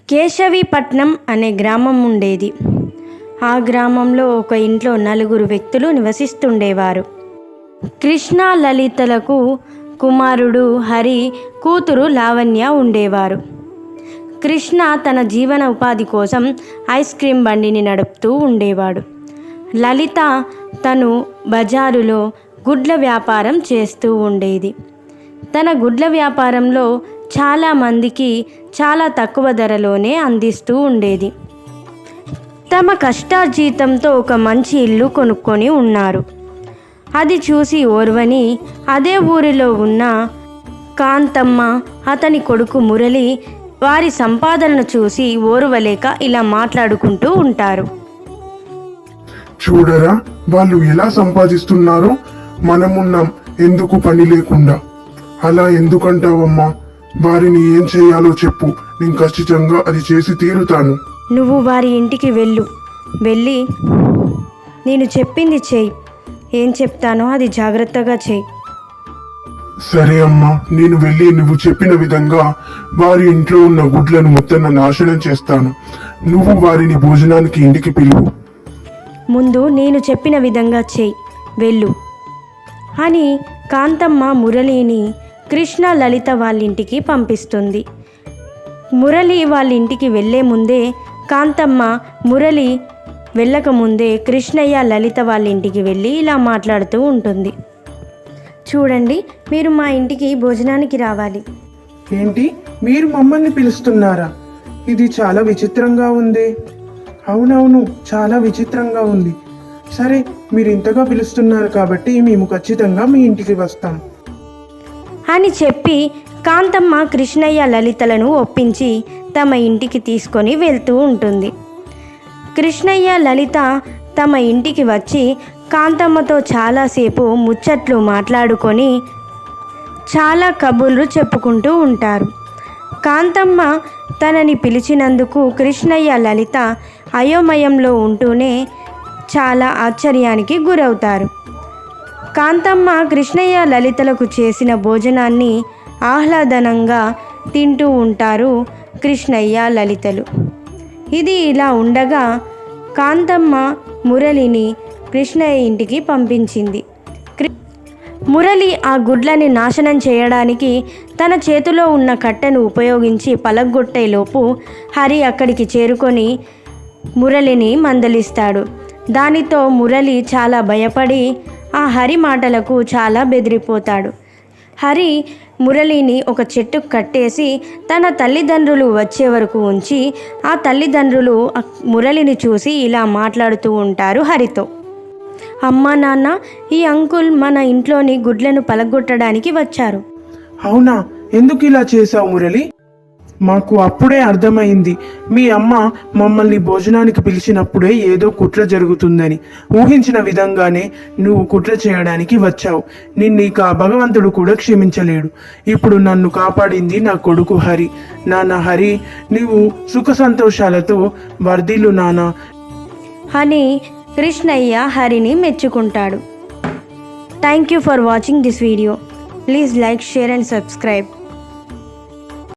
కేశవీపట్నం అనే గ్రామం ఉండేది. ఆ గ్రామంలో ఒక ఇంట్లో 4 వ్యక్తులు నివసిస్తుండేవారు. కృష్ణ లలితలకు కుమారుడు హరి, కూతురు లావణ్య ఉండేవారు. కృష్ణ తన జీవన ఉపాధి కోసం ఐస్ క్రీమ్ బండిని నడుపుతూ ఉండేవాడు. లలిత తను బజారులో గుడ్ల వ్యాపారం చేస్తూ ఉండేది. తన గుడ్ల వ్యాపారంలో చాలామందికి చాలా తక్కువ ధరలోనే అందిస్తూ ఉండేది. తమ కష్టార్జితంతో ఒక మంచి ఇల్లు కొనుక్కొని ఉన్నారు. అది చూసి ఓర్వని అదే ఊరిలో ఉన్న కాంతమ్మ, అతని కొడుకు మురళి వారి సంపాదనను చూసి ఓర్వలేక ఇలా మాట్లాడుకుంటూ ఉంటారు. చూడరా, వాళ్ళు ఎలా సంపాదిస్తున్నారో, మనమున్నాం ఎందుకు పని లేకుండా. అలా ఎందుకంటావమ్మా? వారిని ఏం చేయాలో చెప్పు, నేను ఖచ్చితంగా అది చేసి తీరుతాను. నువ్వు వారి ఇంటికి వెళ్ళి నేను చెప్పింది చెయ్యి. ఏం చెప్తానో అది జాగ్రత్తగా చెయ్యి. సరే అమ్మా, నేను వెళ్ళి నువ్వు చెప్పిన విధంగా వారి ఇంట్లో ఉన్న గుడ్లను మొత్తం నాశనం చేస్తాను. నువ్వు వారిని భోజనానికి ఇంటికి పిలువు. ముందు నేను చెప్పిన విధంగా చెయ్యి, వెళ్ళు అని కాంతమ్మ మురళిని కృష్ణ లలిత వాళ్ళింటికి పంపిస్తుంది. మురళి వాళ్ళ ఇంటికి వెళ్ళే ముందే కాంతమ్మ మురళి వెళ్ళకముందే కృష్ణయ్య లలిత వాళ్ళ ఇంటికి వెళ్ళి ఇలా మాట్లాడుతూ ఉంటుంది. చూడండి, మీరు మా ఇంటికి భోజనానికి రావాలి. ఏంటి, మీరు మమ్మల్ని పిలుస్తున్నారా? ఇది చాలా విచిత్రంగా ఉంది. అవునవును, చాలా విచిత్రంగా ఉంది. సరే, మీరు ఇంతగా పిలుస్తున్నారు కాబట్టి మేము ఖచ్చితంగా మీ ఇంటికి వస్తాం అని చెప్పి కాంతమ్మ కృష్ణయ్య లలితలను ఒప్పించి తమ ఇంటికి తీసుకొని వెళ్తూ ఉంటుంది. కృష్ణయ్య లలిత తమ ఇంటికి వచ్చి కాంతమ్మతో చాలాసేపు ముచ్చట్లు మాట్లాడుకొని చాలా కబుర్లు చెప్పుకుంటూ ఉంటారు. కాంతమ్మ తనని పిలిచినందుకు కృష్ణయ్య లలిత అయోమయంలో ఉంటూనే చాలా ఆశ్చర్యానికి గురవుతారు. కాంతమ్మ కృష్ణయ్య లలితలకు చేసిన భోజనాన్ని ఆహ్లాదనంగా తింటూ ఉంటారు కృష్ణయ్య లలితలు. ఇది ఇలా ఉండగా కాంతమ్మ మురళిని కృష్ణయ్య ఇంటికి పంపించింది. మురళి ఆ గుడ్లని నాశనం చేయడానికి తన చేతిలో ఉన్న కట్టెను ఉపయోగించి పలగొట్టేలోపు హరి అక్కడికి చేరుకొని మురళిని మందలిస్తాడు. దానితో మురళి చాలా భయపడి ఆ హరి మాటలకు చాలా బెదిరిపోతాడు. హరి మురళిని ఒక చెట్టుకు కట్టేసి తన తల్లిదండ్రులు వచ్చే వరకు ఉంచి ఆ తల్లిదండ్రులు మురళిని చూసి ఇలా మాట్లాడుతూ ఉంటారు హరితో. అమ్మా నాన్న, ఈ అంకుల్ మన ఇంట్లోని గుడ్లను పలగొట్టడానికి వచ్చారు. అవునా? ఎందుకు ఇలా చేశావు మురళి? మాకు అప్పుడే అర్థమైంది, మీ అమ్మ మమ్మల్ని భోజనానికి పిలిచినప్పుడే ఏదో కుట్ర జరుగుతుందని. ఊహించిన విధంగానే నువ్వు కుట్ర చేయడానికి వచ్చావు. నిన్నీక భగవంతుడు కూడా క్షమించలేడు. ఇప్పుడు నన్ను కాపాడింది నా కొడుకు హరి. నాన్న హరి, నీవు సుఖ సంతోషాలతో వర్ధిల్లు నాన్న అని కృష్ణయ్య హరిని మెచ్చుకుంటాడు. Thank you for watching this video. Please like, share and subscribe.